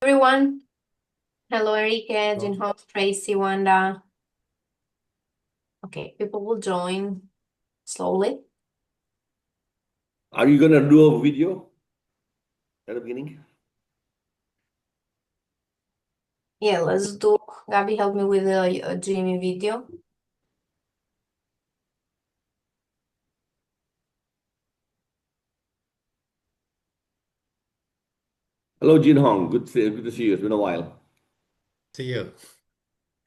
Everyone. Hello, Enrique, Oh, Jinho, Tracy, Wanda. Okay, people will join slowly. are you gonna do a video at the beginning? Yeah, let's do. Gabby, help me with the Jimmy video. Hello, Jin Hong. Good to see you. It's been a while. See you,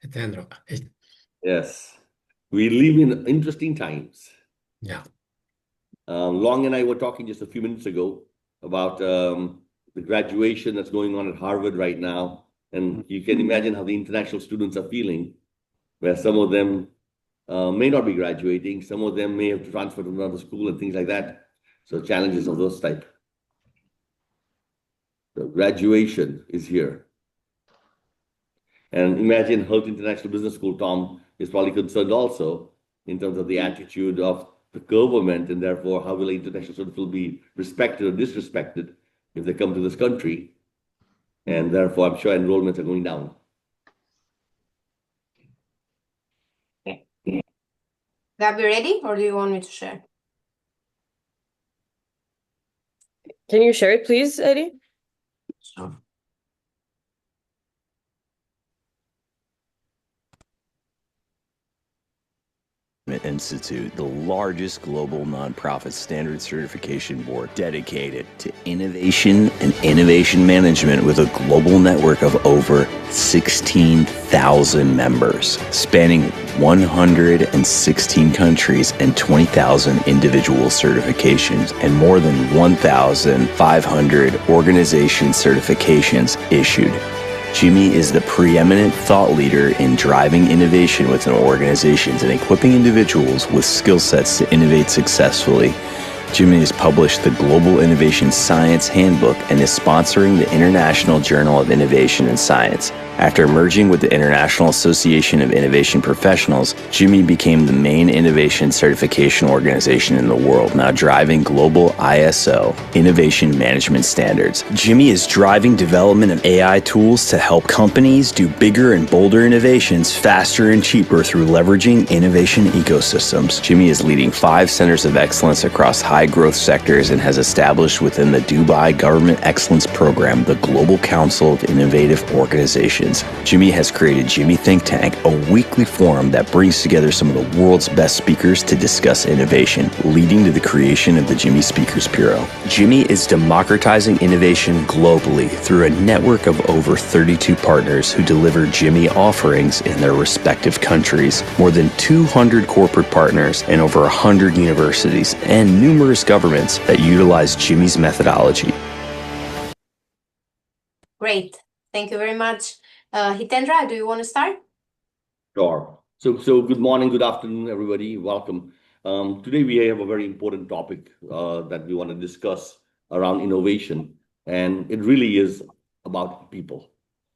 Hitendra. Yes, we live in interesting times. Yeah. Long and I were talking just a few minutes ago about the graduation that's going on at Harvard right now, and you can imagine how the international students are feeling, where some of them may not be graduating, some of them may have to transfer to another school and things like that. So challenges of those type. The graduation is here. And imagine Health International Business School, Tom, is probably concerned also in terms of the attitude of the government, and therefore how will international students will be respected or disrespected if they come to this country. And therefore, I'm sure enrollments are going down. Okay. Gabby, ready, or do you want me to share? Can you share it, please, Eddie? Sure. Institute, the largest global nonprofit standard certification board dedicated to innovation and innovation management with a global network of over 16,000 members, spanning 116 countries and 20,000 individual certifications, and more than 1,500 organization certifications issued. Jimmy is the preeminent thought leader in driving innovation within organizations and equipping individuals with skill sets to innovate successfully. Jimmy has published the Global Innovation Science Handbook and is sponsoring the International Journal of Innovation and Science. After merging with the International Association of Innovation Professionals, Jimmy became the main innovation certification organization in the world, now driving global ISO innovation management standards. Jimmy is driving development of AI tools to help companies do bigger and bolder innovations faster and cheaper through leveraging innovation ecosystems. Jimmy is leading 5 centers of excellence across high-growth sectors and has established within the Dubai Government Excellence Program the Global Council of Innovative Organizations. Jimmy has created Jimmy Think Tank, a weekly forum that brings together some of the world's best speakers to discuss innovation, leading to the creation of the Jimmy Speakers Bureau. Jimmy is democratizing innovation globally through a network of over 32 partners who deliver Jimmy offerings in their respective countries, more than 200 corporate partners, and over 100 universities and numerous governments that utilize Jimmy's methodology. Great. Thank you very much. Hitendra, do you want to start? Sure. So good morning, good afternoon, everybody. Welcome. Today we have a very important topic that we want to discuss around innovation, and it really is about people.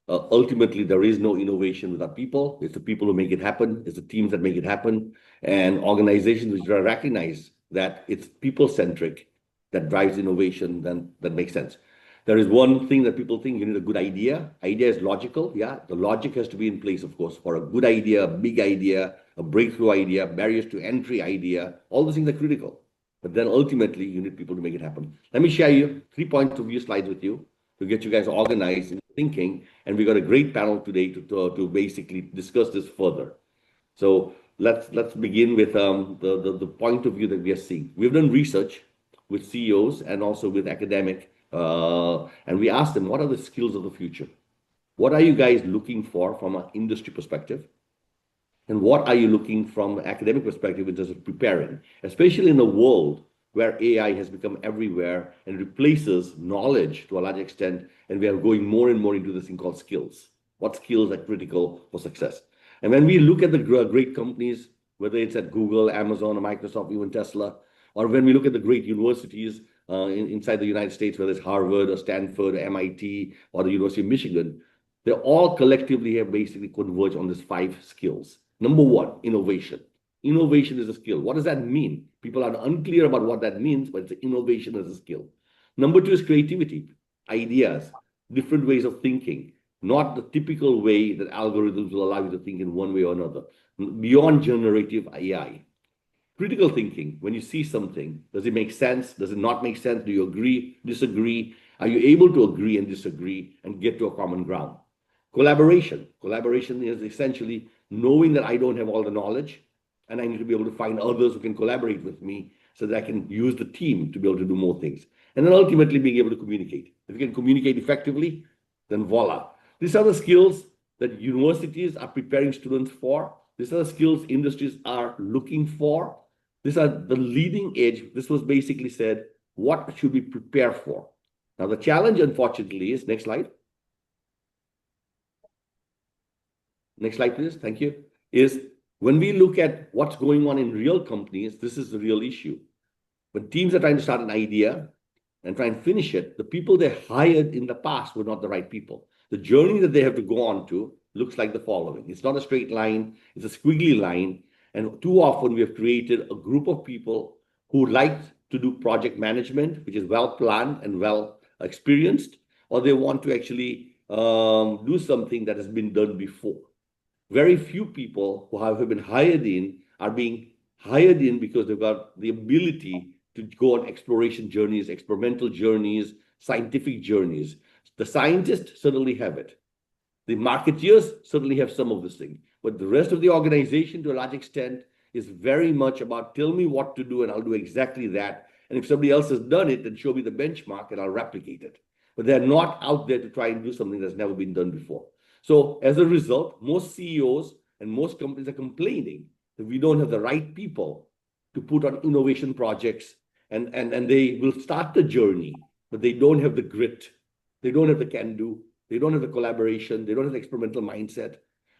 Ultimately, there is no innovation without people. It's the people who make it happen. It's the teams that make it happen, and organizations which recognize that it's people-centric that drives innovation. Then that makes sense. There is one thing that people think: you need a good idea. Idea is logical. Yeah, the logic has to be in place, of course, for a good idea, a big idea, a breakthrough idea, barriers to entry idea. All those things are critical. But then ultimately, you need people to make it happen. Let me share you 3 points of view slides with you to get you guys organized in thinking. And we got a great panel today to basically discuss this further. So let's begin with the point of view that we are seeing. We've done research with CEOs and also with academic, and we asked them, what are the skills of the future? What are you guys looking for from an industry perspective? And what are you looking from an academic perspective in terms of preparing, especially in a world where AI has become everywhere and replaces knowledge to a large extent, and we are going more and more into this thing called skills. What skills are critical for success? And when we look at the great companies, whether it's at Google, Amazon, or Microsoft, even Tesla, or when we look at the great universities inside the United States, whether it's Harvard or Stanford or MIT or the University of Michigan, they all collectively have basically converged on these 5 skills. Number 1, innovation. Innovation is a skill. What does that mean? People are unclear about what that means, but it's innovation as a skill. Number 2 is creativity, ideas. different ways of thinking, not the typical way that algorithms will allow you to think in one way or another, beyond generative AI. Critical thinking, when you see something, does it make sense? Does it not make sense? Do you agree, disagree? Are you able to agree and disagree and get to a common ground? Collaboration. Collaboration is essentially knowing that I don't have all the knowledge and I need to be able to find others who can collaborate with me so that I can use the team to be able to do more things. And then ultimately being able to communicate. If you can communicate effectively, then voila. These are the skills that universities are preparing students for. These are the skills industries are looking for. These are the leading edge. This was basically said, what should we prepare for? Now, the challenge, unfortunately, is, next slide. Next slide, please. Thank you. Is when we look at what's going on in real companies, this is the real issue. When teams are trying to start an idea and try and finish it, the people they hired in the past were not the right people. The journey that they have to go on to looks like the following. It's not a straight line. It's a squiggly line. And too often we have created a group of people who like to do project management, which is well planned and well experienced, or they want to actually do something that has been done before. Very few people who have been hired in are being hired in because they've got the ability to go on exploration journeys, experimental journeys, scientific journeys. The scientists certainly have it. The marketeers certainly have some of this thing. But the rest of the organization, to a large extent, is very much about tell me what to do and I'll do exactly that. And if somebody else has done it, then show me the benchmark and I'll replicate it. But they're not out there to try and do something that's never been done before. So as a result, most CEOs and most companies are complaining that we don't have the right people to put on innovation projects, and they will start the journey, but they don't have the grit. They don't have the can-do. They don't have the collaboration. They don't have the experimental mindset.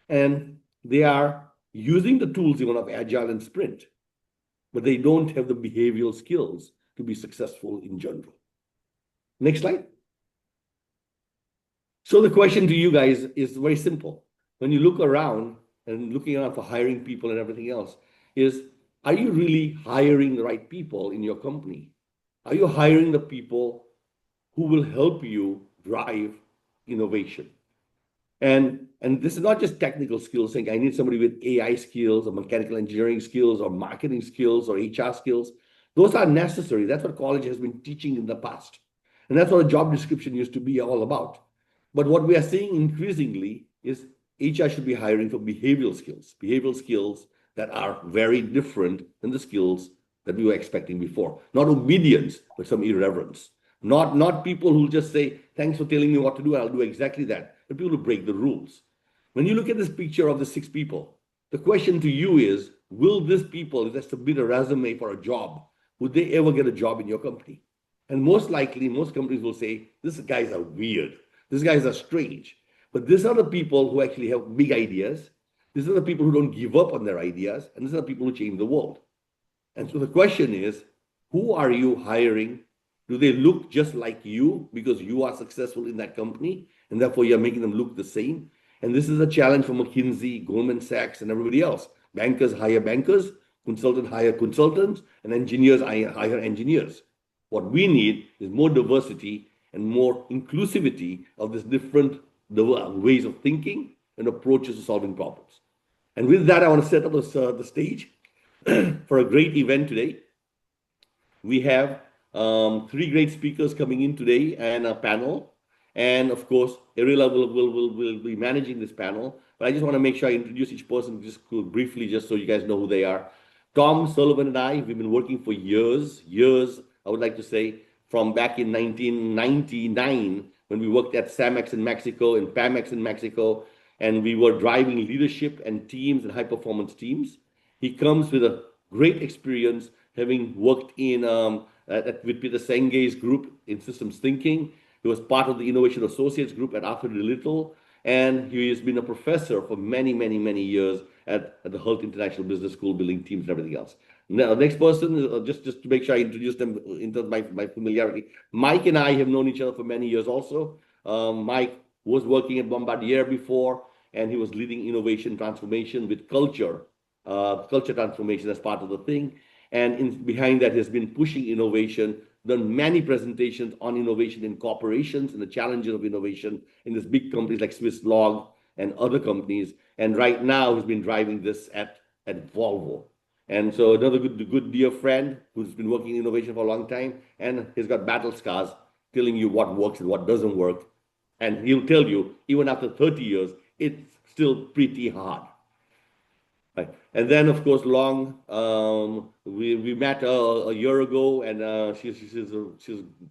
And they are using the tools even of Agile and Sprint, but they don't have the behavioral skills to be successful in general. Next slide. So the question to you guys is very simple. When you look around and looking around for hiring people and everything else, is are you really hiring the right people in your company? Are you hiring the people who will help you drive innovation? And this is not just technical skills, saying I need somebody with AI skills or mechanical engineering skills or marketing skills or HR skills. Those are necessary. That's what college has been teaching in the past. And that's what a job description used to be all about. But what we are seeing increasingly is HR should be hiring for behavioral skills that are very different than the skills that we were expecting before. Not obedience, but some irreverence. Not people who just say, thanks for telling me what to do, I'll do exactly that. But people who break the rules. When you look at this picture of the 6 people, the question to you is, will these people, if they submit a resume for a job, would they ever get a job in your company? And most likely, most companies will say, these guys are weird. These guys are strange. But these are the people who actually have big ideas. These are the people who don't give up on their ideas. And these are the people who change the world. And so the question is, who are you hiring? Do they look just like you because you are successful in that company and therefore you're making them look the same? And this is a challenge for McKinsey, Goldman Sachs, and everybody else. Bankers hire bankers, consultants hire consultants, and engineers hire engineers. What we need is more diversity and more inclusivity of these different ways of thinking and approaches to solving problems. And with that, I want to set up the stage for a great event today. We have 3 great speakers coming in today and a panel. And of course, Ariella will be managing this panel. But I just want to make sure I introduce each person just briefly, just so you guys know who they are. Tom Sullivan and I, we've been working for years, I would like to say, from back in 1999, when we worked at Samex in Mexico and Pamex in Mexico, and we were driving leadership and teams and high-performance teams. He comes with a great experience, having worked in with Peter Senge's group in systems thinking. He was part of the Innovation Associates group at Arthur D. Little, and he has been a professor for many, many, many years at the Hult International Business School, building teams and everything else. Now, the next person, just to make sure I introduce them into my familiarity, Mike and I have known each other for many years also. Mike was working at Bombardier before, and he was leading innovation transformation with culture transformation as part of the thing. And behind that, he has been pushing innovation done many presentations on innovation in corporations and the challenges of innovation in these big companies like Swiss Log and other companies. And right now, he's been driving this at Volvo. And so another good dear friend who's been working in innovation for a long time, and he's got battle scars telling you what works and what doesn't work. And he'll tell you, even after 30 years, it's still pretty hard. Right. And then, of course, Long, we met a year ago, and she's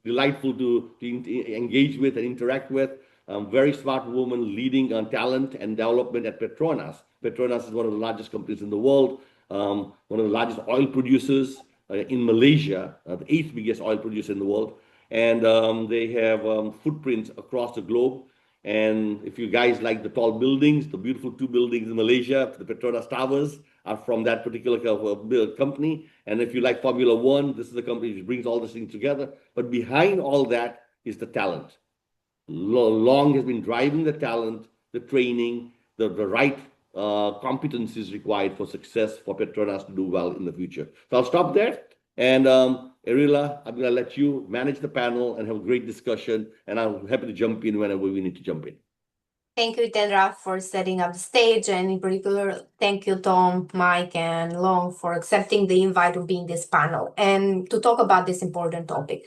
delightful to engage with and interact with. Very smart woman leading on talent and development at Petronas. Petronas is one of the largest companies in the world, one of the largest oil producers in Malaysia, the 8th biggest oil producer in the world. And they have footprints across the globe. And if you guys like the tall buildings, the beautiful 2 buildings in Malaysia, the Petronas Towers are from that particular company. And if you like Formula One, this is the company which brings all these things together. But behind all that is the talent. Long has been driving the talent, the training, the right competencies required for success for Petronas to do well in the future. So I'll stop there. And Erila, I'm going to let you manage the panel and have a great discussion. And I'm happy to jump in whenever we need to jump in. Thank you, Hitendra, for setting up the stage. And in particular, thank you, Tom, Mike, and Long for accepting the invite to be in this panel and to talk about this important topic.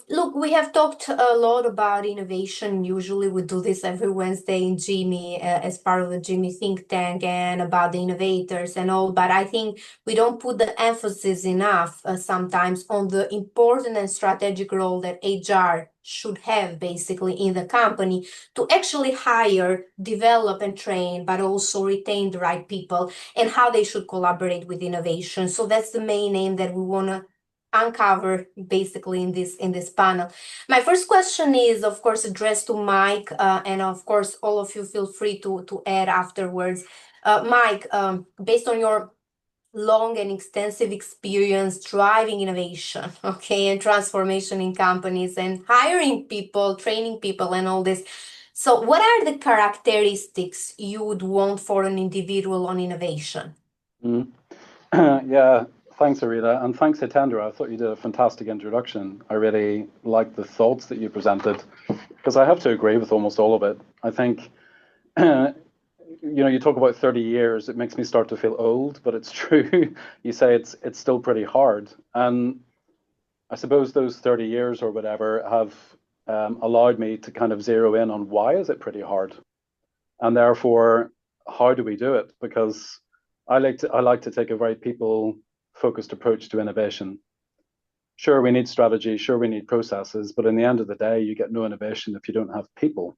Look, we have talked a lot about innovation. Usually we do this every Wednesday in Jimmy as part of the Jimmy think tank and about the innovators and all, but I think we don't put the emphasis enough sometimes on the important and strategic role that HR should have basically in the company to actually hire, develop and train, but also retain the right people and how they should collaborate with innovation. So that's the main aim that we want to uncover basically in this panel. My first question is, of course, addressed to Mike, and of course, all of you feel free to add afterwards. Mike, based on your long and extensive experience driving innovation, okay, and transformation in companies and hiring people, training people, and all this. So, what are the characteristics you would want for an individual on innovation? Yeah. Thanks, Arita, and thanks, Hitendra. I thought you did a fantastic introduction. I really liked the thoughts that you presented, because I have to agree with almost all of it. I think, you talk about 30 years, it makes me start to feel old, but it's true. You say it's still pretty hard. And I suppose those 30 years or whatever have allowed me to kind of zero in on why is it pretty hard? And therefore, how do we do it? Because I like to take a very people-focused approach to innovation. Sure, we need strategy, sure, we need processes, but in the end of the day, you get no innovation if you don't have people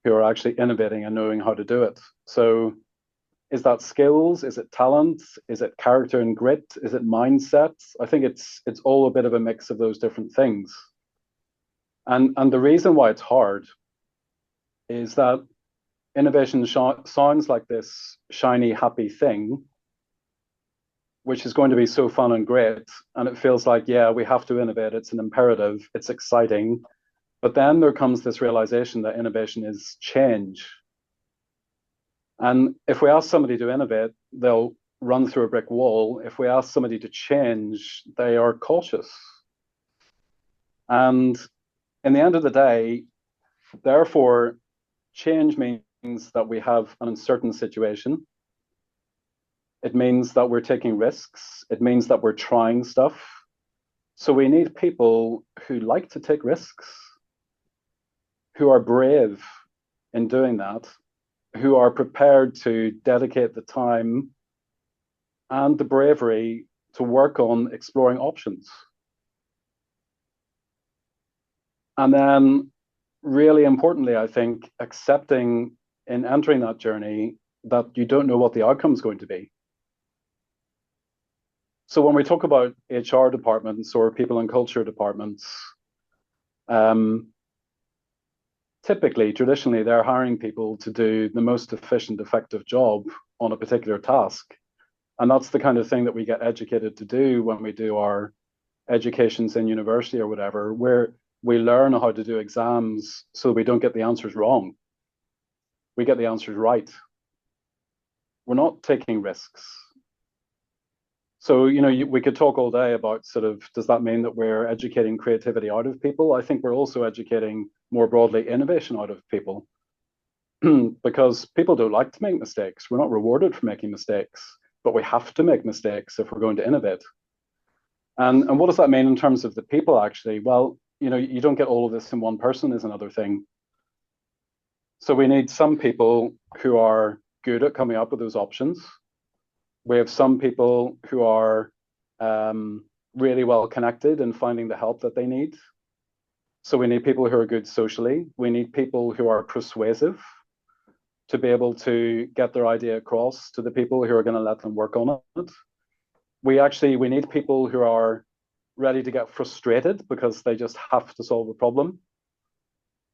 who are actually innovating and knowing how to do it. So is that skills? Is it talent? Is it character and grit? Is it mindset? I think it's all a bit of a mix of those different things. And the reason why it's hard is that innovation sounds like this shiny, happy thing, which is going to be so fun and great. And it feels like, yeah, we have to innovate. It's an imperative. It's exciting. But then there comes this realization that innovation is change. And if we ask somebody to innovate, they'll run through a brick wall. If we ask somebody to change, they are cautious. And in the end of the day, therefore, change means that we have an uncertain situation. It means that we're taking risks. It means that we're trying stuff. So we need people who like to take risks, who are brave in doing that, who are prepared to dedicate the time and the bravery to work on exploring options. And then, really importantly, I think, accepting in entering that journey that you don't know what the outcome is going to be. So when we talk about HR departments or people and culture departments, typically, traditionally, they're hiring people to do the most efficient, effective job on a particular task. And that's the kind of thing that we get educated to do when we do our educations in university or whatever, where we learn how to do exams so we don't get the answers wrong. We get the answers right. We're not taking risks. So, we could talk all day about sort of, does that mean that we're educating creativity out of people? I think we're also educating more broadly innovation out of people because people don't like to make mistakes. We're not rewarded for making mistakes, but we have to make mistakes if we're going to innovate. And what does that mean in terms of the people, actually? Well, you don't get all of this in one person is another thing. So we need some people who are good at coming up with those options. We have some people who are really well connected and finding the help that they need. So we need people who are good socially. We need people who are persuasive to be able to get their idea across to the people who are going to let them work on it. We need people who are ready to get frustrated because they just have to solve a problem.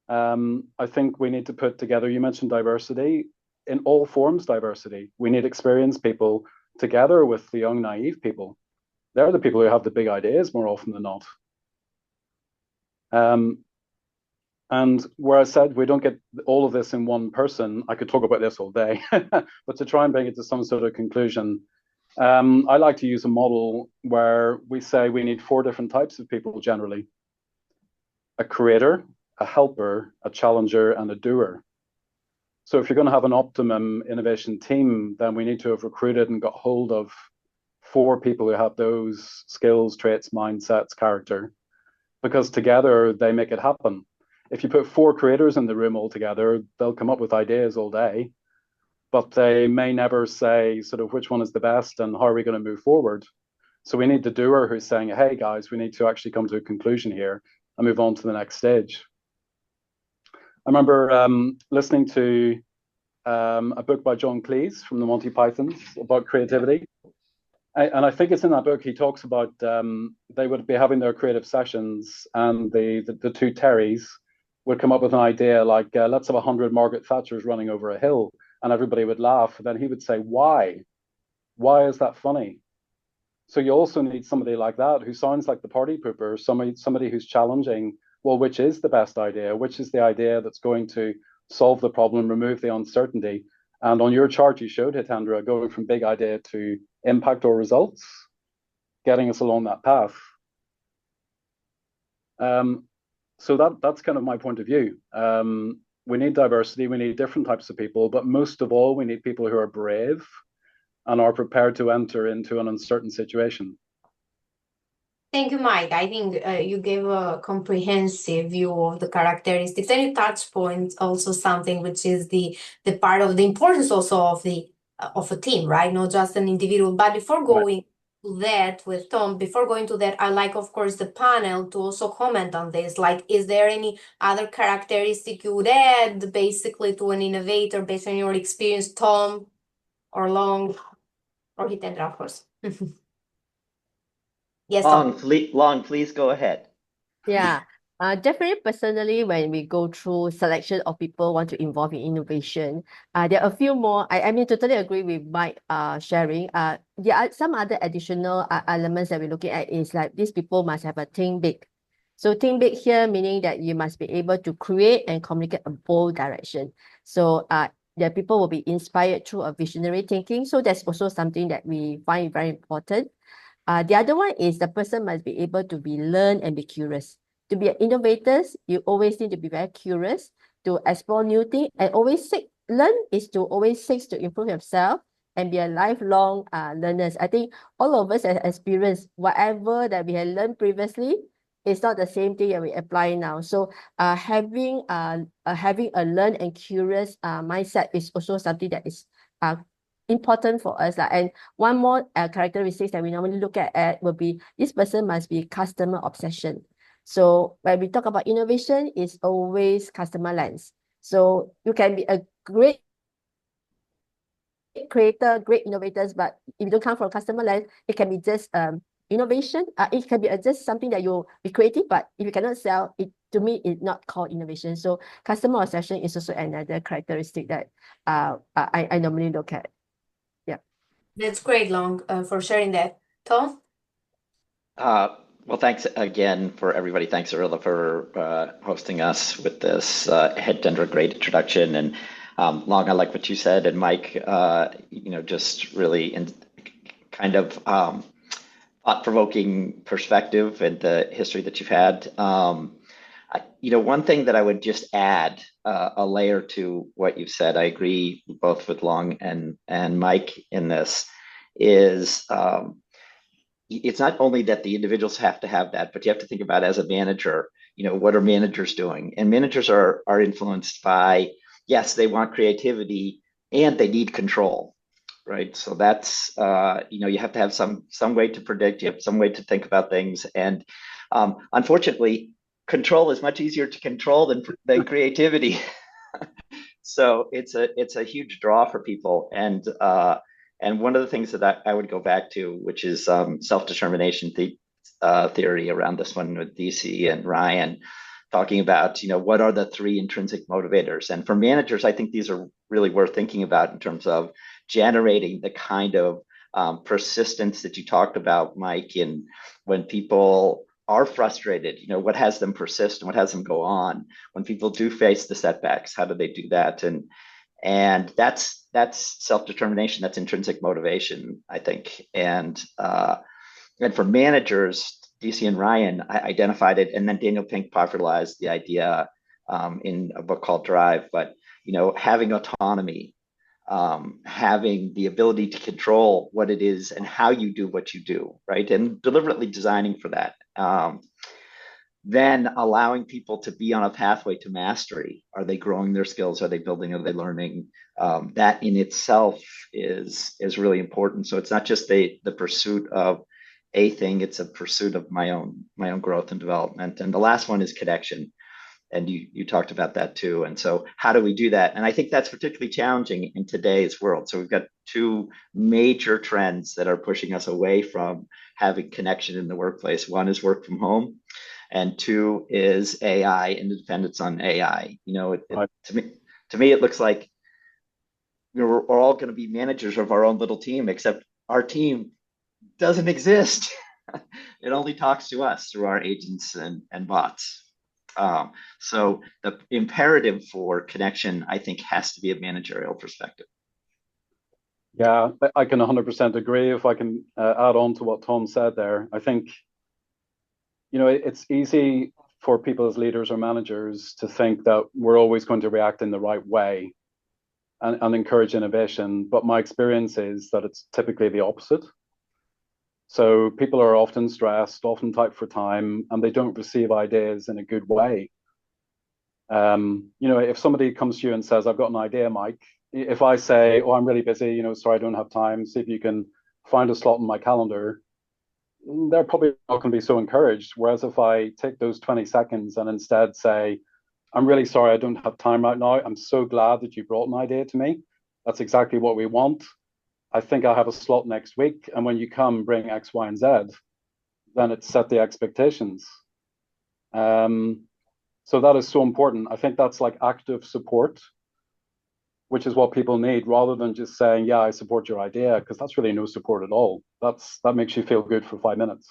I think we need to put together, you mentioned diversity, in all forms diversity. We need experienced people together with the young, naive people. They're the people who have the big ideas more often than not. And where I said we don't get all of this in one person, I could talk about this all day, but to try and bring it to some sort of conclusion, I like to use a model where we say we need 4 different types of people generally: a creator, a helper, a challenger, and a doer. So if you're going to have an optimum innovation team, then we need to have recruited and got hold of 4 people who have those skills, traits, mindsets, character, because together they make it happen. If you put 4 creators in the room all together, they'll come up with ideas all day, but they may never say sort of which one is the best and how are we going to move forward. So we need the doer who's saying, hey guys, we need to actually come to a conclusion here and move on to the next stage. I remember listening to a book by John Cleese from the Monty Pythons about creativity. And I think it's in that book he talks about they would be having their creative sessions and the 2 Terrys would come up with an idea like, let's have 100 Margaret Thatchers running over a hill, and everybody would laugh. And then he would say, why? Why is that funny? So you also need somebody like that who sounds like the party pooper, somebody who's challenging, well, which is the best idea? Which is the idea that's going to solve the problem, remove the uncertainty? And on your chart, you showed, Hitendra, going from big idea to impact or results, getting us along that path. So that's kind of my point of view. We need diversity, we need different types of people, but most of all, we need people who are brave and are prepared to enter into an uncertain situation. Thank you, Mike. I think you gave a comprehensive view of the characteristics, and you touched points also something which is the part of the importance also of a team, right? Not just an individual. But before going to that with Tom, I like, of course, the panel to also comment on this. Like, is there any other characteristic you would add basically to an innovator based on your experience, Tom, or Long, or Hitendra, of course? Yes, Tom. Long, please go ahead. Yeah, definitely personally, when we go through selection of people want to involve in innovation, there are a few more. I mean, totally agree with Mike sharing. There are some other additional elements that we're looking at is like these people must have a think big. So think big here, meaning that you must be able to create and communicate a bold direction. So the people will be inspired through a visionary thinking. So that's also something that we find very important. The other one is the person must be able to be learn and be curious. To be innovators, you always need to be very curious, to explore new things, and always learn is to always seek to improve yourself and be a lifelong learners. I think all of us have experienced whatever that we had learned previously. It's not the same thing that we apply now. So having a learn and curious mindset is also something that is important for us. And one more characteristics that we normally look at will be this person must be customer obsession. So when we talk about innovation, it's always customer lens. So you can be a great creator, great innovators, but if you don't come from customer lens, it can be just innovation. It can be just something that you'll be creative, but if you cannot sell it, to me, it's not called innovation. So customer obsession is also another characteristic that I normally look at. That's great, Long, for sharing that. Tom? Well, thanks again for everybody. Thanks, Arilla, for hosting us with this Hitendra, great introduction. And Long, I like what you said. And Mike, just really kind of thought-provoking perspective and the history that you've had. One thing that I would just add a layer to what you've said, I agree both with Long and Mike in this, is it's not only that the individuals have to have that, but you have to think about as a manager, what are managers doing? And managers are influenced by, yes, they want creativity and they need control, right? So that's, you have to have some way to predict, you have some way to think about things. And unfortunately, control is much easier to control than creativity. So it's a huge draw for people. And one of the things that I would go back to, which is self-determination theory around this one with DC and Ryan, talking about, what are the 3 intrinsic motivators? And for managers, I think these are really worth thinking about in terms of generating the kind of persistence that you talked about, Mike, in when people are frustrated, what has them persist and what has them go on? When people do face the setbacks, how do they do that? And that's self-determination, that's intrinsic motivation, I think. And for managers, DC and Ryan identified it, and then Daniel Pink popularized the idea in a book called Drive. But having autonomy, having the ability to control what it is and how you do what you do, right? And deliberately designing for that. Then allowing people to be on a pathway to mastery. Are they growing their skills? Are they building? Are they learning? That in itself is really important. So it's not just the pursuit of a thing, it's a pursuit of my own growth and development. And the last one is connection. And you talked about that too. And so how do we do that? And I think that's particularly challenging in today's world. So we've got 2 major trends that are pushing us away from having connection in the workplace. One is work from home, and 2 is AI and dependence on AI. To me, it looks like we're all going to be managers of our own little team, except our team doesn't exist. It only talks to us through our agents and bots. So the imperative for connection, I think, has to be a managerial perspective. Yeah, I can 100% agree. If I can add on to what Tom said there, I think, it's easy for people as leaders or managers to think that we're always going to react in the right way and encourage innovation. But my experience is that it's typically the opposite. So people are often stressed, often tight for time, and they don't receive ideas in a good way. If somebody comes to you and says, I've got an idea, Mike, if I say, oh, I'm really busy, sorry, I don't have time, see if you can find a slot in my calendar, they're probably not going to be so encouraged. Whereas if I take those 20 seconds and instead say, I'm really sorry, I don't have time right now. I'm so glad that you brought an idea to me. That's exactly what we want. I think I have a slot next week. And when you come, bring X, Y, and Z, then it's set the expectations. So that is so important. I think that's like active support, which is what people need, rather than just saying, yeah, I support your idea, because that's really no support at all. That makes you feel good for 5 minutes.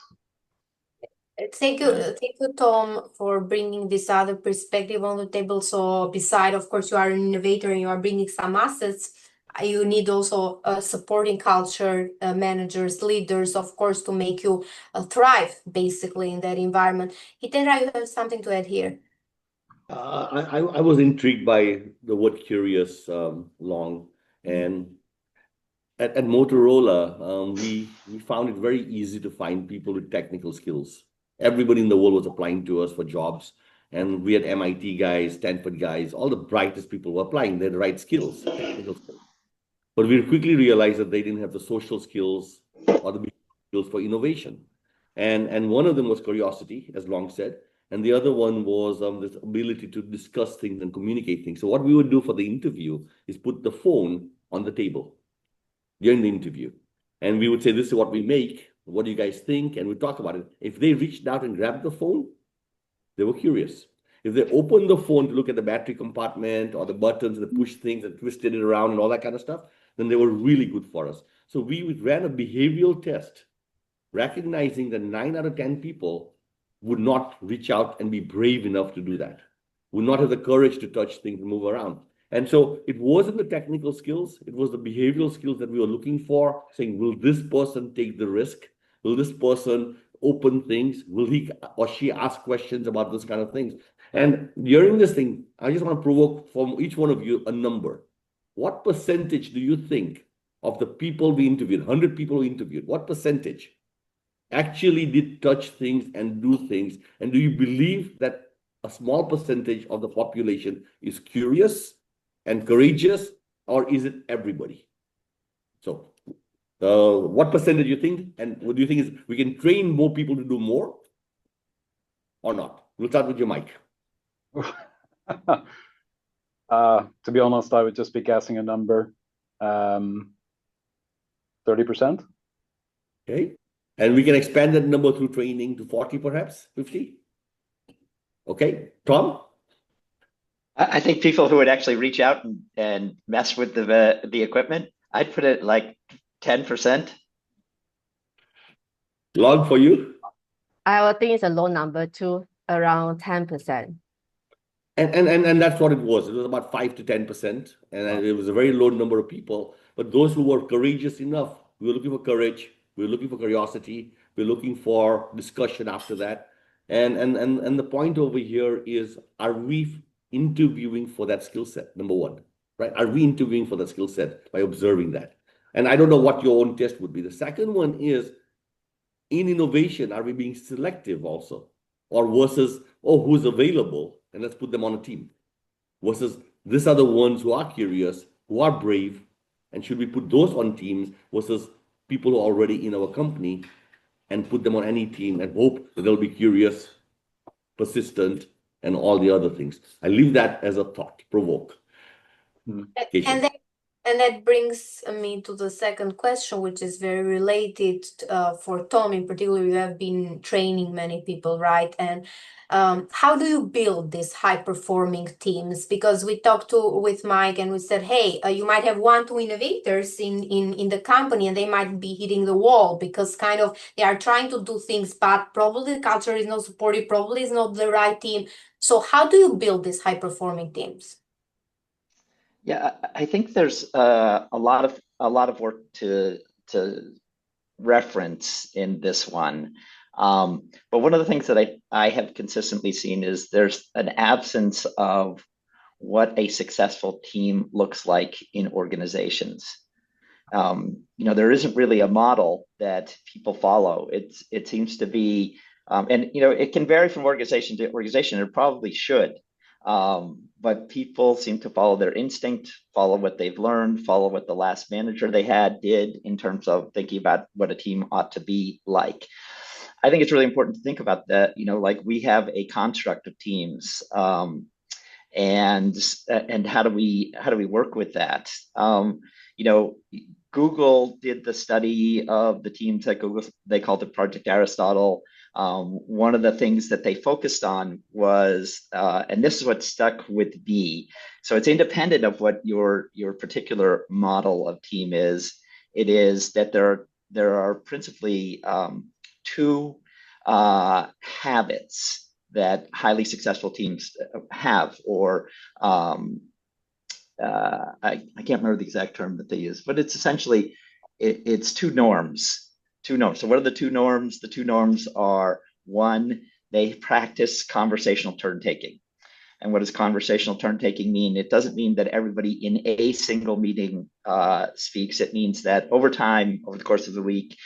Thank you, Tom, for bringing this other perspective on the table. So beside, of course, you are an innovator and you are bringing some assets, you need also a supporting culture, managers, leaders, of course, to make you thrive, basically, in that environment. Hitendra, you have something to add here? I was intrigued by the word curious, Long. And at Motorola, we found it very easy to find people with technical skills. Everybody in the world was applying to us for jobs. And we had MIT guys, Stanford guys, all the brightest people were applying. They had the right skills, technical skills. But we quickly realized that they didn't have the social skills or the skills for innovation. And one of them was curiosity, as Long said. And the other one was this ability to discuss things and communicate things. So what we would do for the interview is put the phone on the table during the interview. And we would say, this is what we make. What do you guys think? And we talk about it. If they reached out and grabbed the phone, they were curious. If they opened the phone to look at the battery compartment or the buttons and push things and twisted it around and all that kind of stuff, then they were really good for us. So we ran a behavioral test, recognizing that 9 out of 10 people would not reach out and be brave enough to do that, would not have the courage to touch things and move around. And so it wasn't the technical skills, it was the behavioral skills that we were looking for, saying, will this person take the risk? Will this person open things? Will he or she ask questions about those kind of things? And during this thing, I just want to provoke from each one of you a number. What percentage do you think of the people we interviewed, 100 people we interviewed, what percentage actually did touch things and do things? And do you believe that a small percentage of the population is curious and courageous, or is it everybody? So what percentage do you think? And what do you think is we can train more people to do more or not? We'll start with your mic. To be honest, I would just be guessing a number. 30%. Okay. And we can expand that number through training to 40, perhaps 50. Okay. Tom? I think people who would actually reach out and mess with the equipment, I'd put it like 10%. Long for you? I would think it's a low number too, around 10%. And that's what it was. It was about 5 to 10%. And it was a very low number of people. But those who were courageous enough, we were looking for courage, we were looking for curiosity, we were looking for discussion after that. And the point over here is, are we interviewing for that skill set? Number one, right? Are we interviewing for that skill set by observing that? And I don't know what your own test would be. The second one is, in innovation, are we being selective also? Or versus, oh, who's available? And let's put them on a team. Versus, these are the ones who are curious, who are brave, and should we put those on teams versus people who are already in our company and put them on any team and hope that they'll be curious, persistent, and all the other things. I leave that as a thought, provoke. And that brings me to the second question, which is very related for Tom in particular. You have been training many people, right? And how do you build these high-performing teams? Because we talked with Mike and we said, hey, you might have 1-2 innovators in the company and they might be hitting the wall because kind of they are trying to do things, but probably the culture is not supportive, probably is not the right team. So how do you build these high-performing teams? Yeah, I think there's a lot of work to reference in this one. But one of the things that I have consistently seen is there's an absence of what a successful team looks like in organizations. There isn't really a model that people follow. It seems to be, and it can vary from organization to organization. It probably should. But people seem to follow their instinct, follow what they've learned, follow what the last manager they had did in terms of thinking about what a team ought to be like. I think it's really important to think about that, like we have a construct of teams, and how do we work with that? Google did the study of the teams at Google. They called it Project Aristotle. One of the things that they focused on was, and this is what stuck with me. So it's independent of what your particular model of team is. It is that there are principally 2 habits that highly successful teams have, or I can't remember the exact term that they use, but it's essentially it's 2 norms. 2 norms. So what are the 2 norms? The 2 norms are, 1, they practice conversational turn-taking. And what does conversational turn-taking mean? It doesn't mean that everybody in a single meeting speaks. It means that over time, over the course of the week,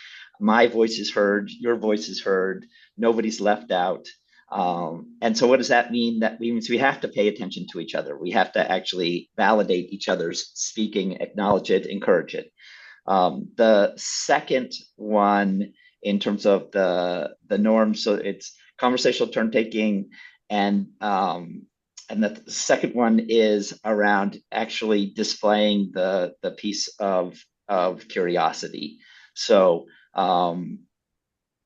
my voice is heard, your voice is heard, nobody's left out. And so what does that mean? That means we have to pay attention to each other. We have to actually validate each other's speaking, acknowledge it, encourage it. The second one, in terms of the norms, so it's conversational turn-taking, and the second one is around actually displaying the piece of curiosity. So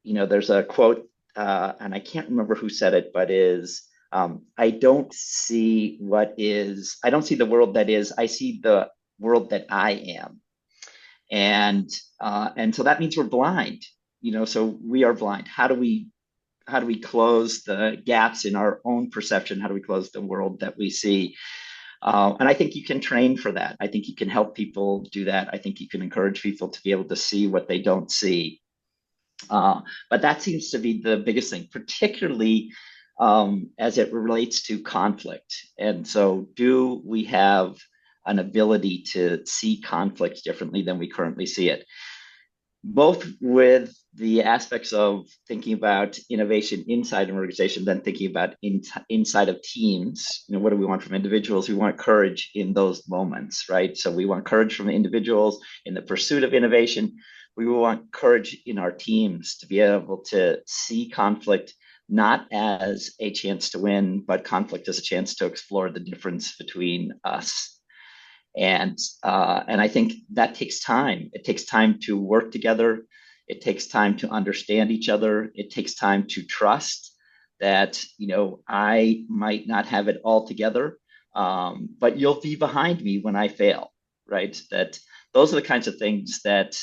there's a quote, and I can't remember who said it, but I don't see the world that is, I see the world that I am. And so that means we're blind, so we are blind. How do we close the gaps in our own perception? How do we close the world that we see? And I think you can train for that. I think you can help people do that. I think you can encourage people to be able to see what they don't see. But that seems to be the biggest thing, particularly as it relates to conflict. And so, do we have an ability to see conflict differently than we currently see it? Both with the aspects of thinking about innovation inside an organization, then thinking about inside of teams. What do we want from individuals? We want courage in those moments, right? So we want courage from individuals in the pursuit of innovation. We want courage in our teams to be able to see conflict not as a chance to win, but conflict as a chance to explore the difference between us. And I think that takes time. It takes time to work together. It takes time to understand each other. It takes time to trust that, I might not have it all together, but you'll be behind me when I fail, right? That those are the kinds of things that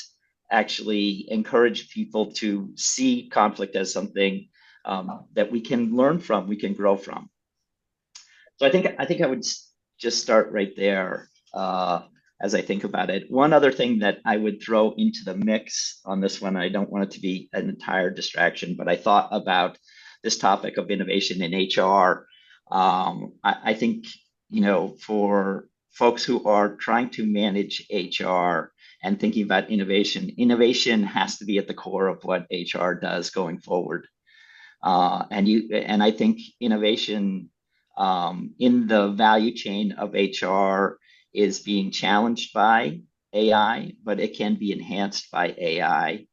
actually encourage people to see conflict as something that we can learn from, we can grow from. So I think I would just start right there. As I think about it. One other thing that I would throw into the mix on this one, I don't want it to be an entire distraction, but I thought about this topic of innovation in HR. I think, for folks who are trying to manage HR and thinking about innovation has to be at the core of what HR does going forward. And I think innovation in the value chain of HR is being challenged by AI, but it can be enhanced by AI.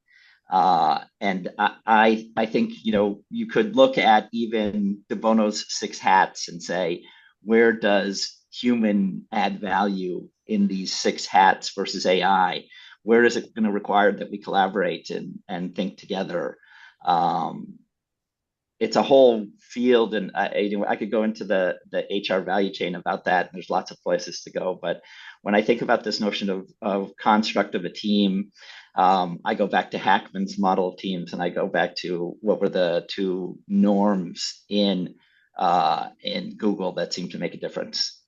And I think, you could look at even De Bono's 6 hats and say, where does human add value in these 6 hats versus AI? Where is it going to require that we collaborate and think together? It's a whole field, and I could go into the HR value chain about that. There's lots of places to go, but when I think about this notion of construct of a team, I go back to Hackman's model of teams, and I go back to what were the 2 norms in Google that seem to make a difference.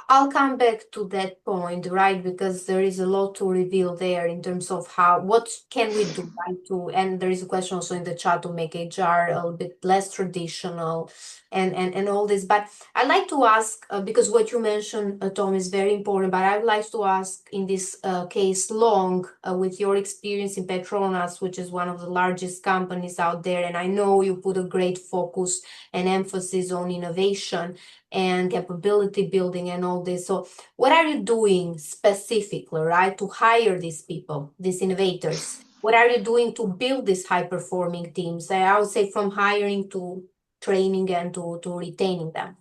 I'll come back to that point, right? Because there is a lot to reveal there in terms of what can we do, right? And there is a question also in the chat to make HR a little bit less traditional and all this. But I'd like to ask, because what you mentioned, Tom, is very important, but I'd like to ask in this case, Long, with your experience in Petronas, which is one of the largest companies out there, and I know you put a great focus and emphasis on innovation and capability building and all this. So what are you doing specifically, right, to hire these people, these innovators? What are you doing to build these high-performing teams? I would say from hiring to training and to retaining them.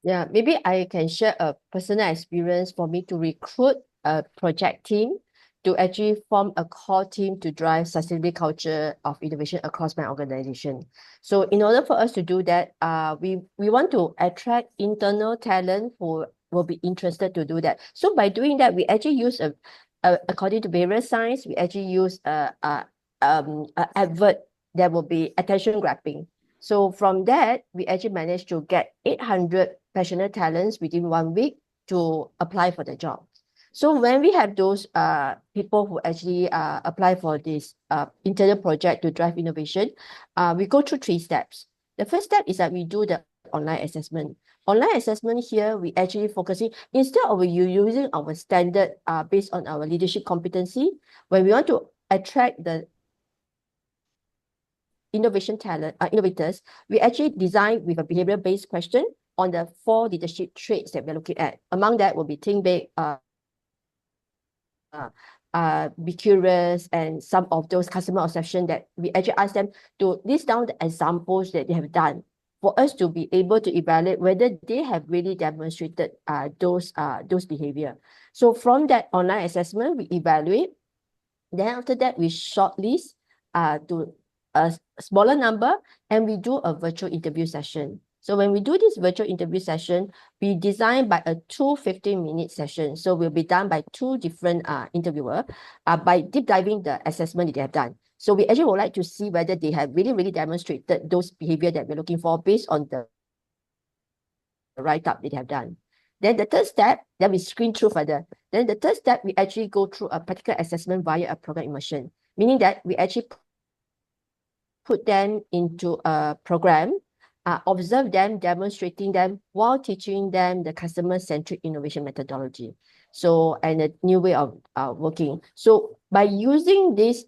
Yeah, maybe I can share a personal experience for me to recruit a project team to actually form a core team to drive sustainability culture of innovation across my organization. So in order for us to do that, we want to attract internal talent who will be interested to do that. So by doing that, we actually use according to behavioral science, we actually use a advert that will be attention grabbing. So from that, we actually managed to get 800 passionate talents within 1 week to apply for the job. So when we have those people who actually apply for this internal project to drive innovation, we go through 3 steps. The first step is that we do the online assessment. Online assessment here, we actually focusing, instead of you using our standard based on our leadership competency, when we want to attract the innovators, we actually design with a behavior-based question on the 4 leadership traits that we're looking at. Among that will be think big, be curious, and some of those customer obsession that we actually ask them to list down the examples that they have done for us to be able to evaluate whether they have really demonstrated those behavior. So from that online assessment, we evaluate. Then after that, we shortlist to a smaller number, and we do a virtual interview session. So when we do this virtual interview session, we design by a 2 15-minute session. So will be done by 2 different interviewers by deep diving the assessment that they have done. So we actually would like to see whether they have really demonstrated those behavior that we're looking for based on the write-up that they have done. Then the third step, then we screen through further. Then the third step, we actually go through a practical assessment via a program immersion. meaning that we actually put them into a program, observe them, demonstrating them while teaching them the customer-centric innovation methodology. So, and a new way of working. So by using this,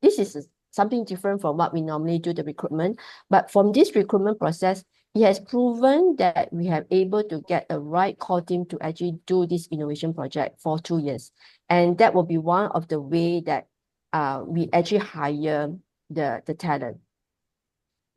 this is something different from what we normally do the recruitment. But from this recruitment process, it has proven that we have able to get the right core team to actually do this innovation project for 2 years. And that will be one of the way that we actually hire the talent.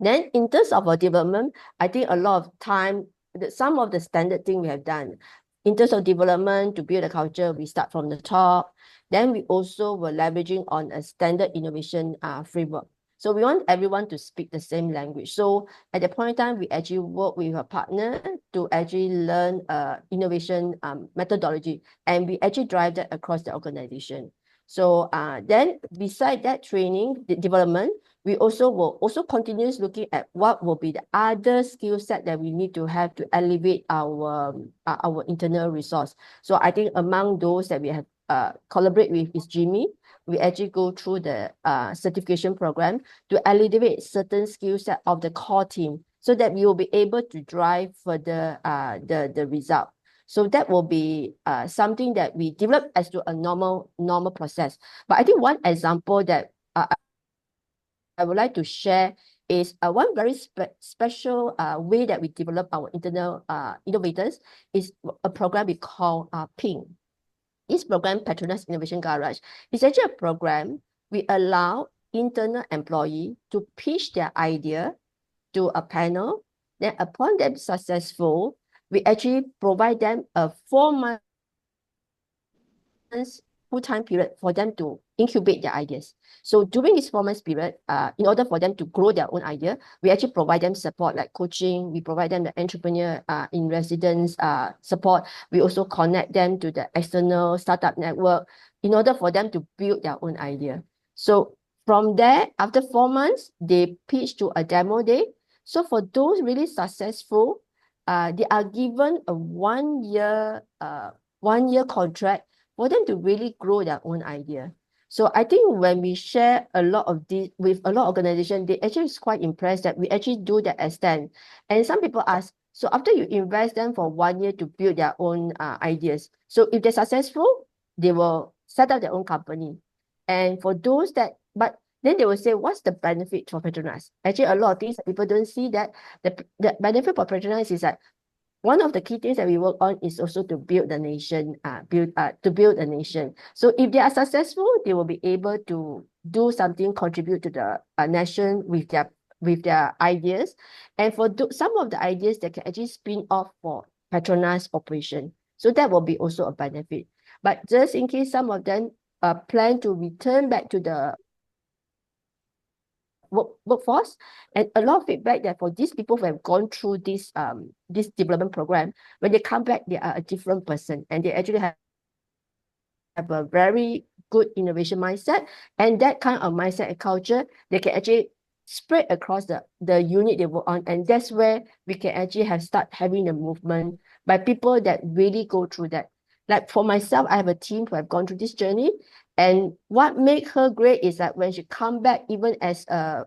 Then in terms of our development, I think a lot of time, some of the standard thing we have done in terms of development to build a culture, we start from the top. Then we also were leveraging on a standard innovation framework. So we want everyone to speak the same language. So at the point in time, we actually work with a partner to actually learn innovation methodology, and we actually drive that across the organization. So then beside that training, the development, we also will continue looking at what will be the other skill set that we need to have to elevate our internal resource. So I think among those that we have collaborate with is Jimmy. We actually go through the certification program to elevate certain skill set of the core team so that we will be able to drive further the result. So that will be something that we develop as to a normal process. But I think one example that I would like to share is one very special way that we develop our internal innovators is a program we call PING. This program, Petronas Innovation Garage, is actually a program we allow internal employee to pitch their idea to a panel. Then upon them successful, we actually provide them a 4 months full-time period for them to incubate their ideas. So during this 4 months period, in order for them to grow their own idea, we actually provide them support like coaching. We provide them the entrepreneur in residence support. We also connect them to the external startup network in order for them to build their own idea. So from there, after 4 months, they pitch to a demo day. So for those really successful, they are given a 1 year contract for them to really grow their own idea. So I think when we share a lot of this with a lot of organizations, they actually is quite impressed that we actually do that extent. And some people ask, so after you invest them for 1 year to build their own ideas, so if they're successful, they will set up their own company. And for those that, but then they will say, what's the benefit for Petronas? Actually, a lot of things that people don't see that the benefit for Petronas is that one of the key things that we work on is also to build the nation, to build a nation. So if they are successful, they will be able to do something, contribute to the nation with their ideas. And for some of the ideas that can actually spin off for Petronas operation. So that will be also a benefit. But just in case some of them plan to return back to the workforce, and a lot of feedback that for these people who have gone through this development program, when they come back, they are a different person, and they actually have a very good innovation mindset, and that kind of mindset and culture they can actually spread across the unit they work on, and that's where we can actually start having a movement by people that really go through that. Like for myself, I have a team who have gone through this journey. And what makes her great is that when she come back, even as a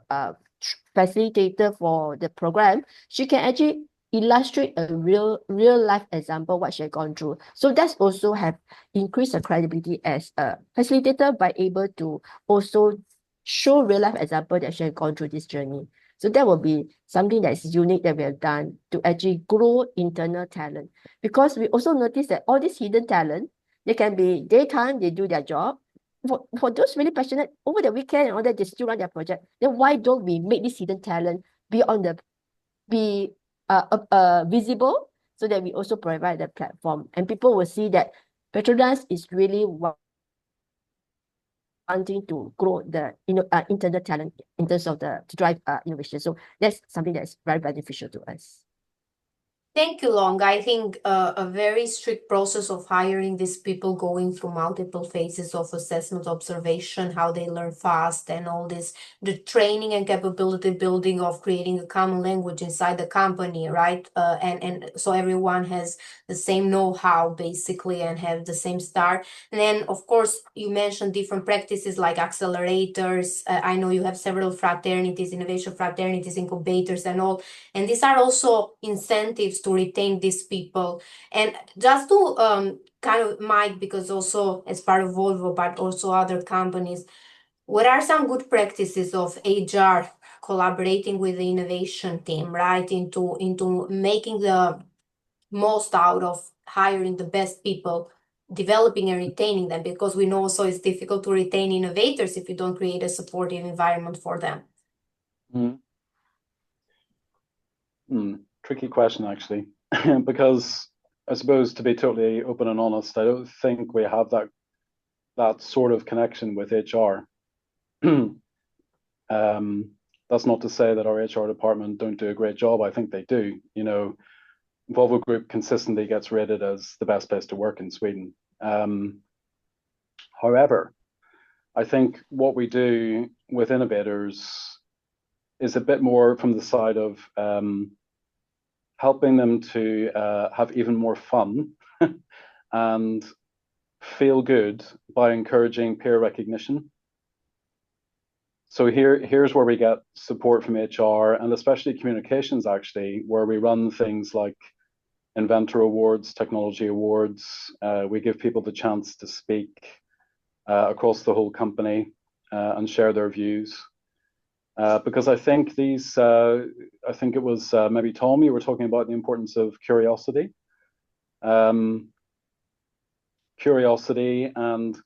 facilitator for the program, she can actually illustrate a real life example what she had gone through. So that's also have increased her credibility as a facilitator by able to also show real life example that she had gone through this journey. So that will be something that is unique that we have done to actually grow internal talent. Because we also notice that all this hidden talent, they can be daytime, they do their job. For those really passionate, over the weekend and all that, they still run their project. Then why don't we make this hidden talent be visible so that we also provide the platform, and people will see that Petronas is really wanting to grow the internal talent in terms of to drive innovation. So that's something that's very beneficial to us. Thank you, Long. I think a very strict process of hiring these people, going through multiple phases of assessment, observation, how they learn fast, and all this, the training and capability building of creating a common language inside the company, right? And so everyone has the same know-how basically and have the same start. And then, of course, you mentioned different practices like accelerators. I know you have several fraternities, innovation fraternities, incubators, and all. And these are also incentives to retain these people. And just to kind of, Mike, because also as part of Volvo, but also other companies, what are some good practices of HR collaborating with the innovation team, right? Into making the most out of hiring the best people, developing and retaining them, because we know also it's difficult to retain innovators if you don't create a supportive environment for them. Tricky question, actually, because I suppose, to be totally open and honest, I don't think we have that sort of connection with HR. That's not to say that our HR department don't do a great job. I think they do. You know, Volvo Group consistently gets rated as the best place to work in Sweden. However, I think what we do with innovators is a bit more from the side of helping them to have even more fun and feel good by encouraging peer recognition. So here's where we get support from HR and especially communications, actually, where we run things like inventor awards, technology awards. We give people the chance to speak across the whole company and share their views. Because I think I think it was maybe Tom, you were talking about the importance of curiosity. Curiosity and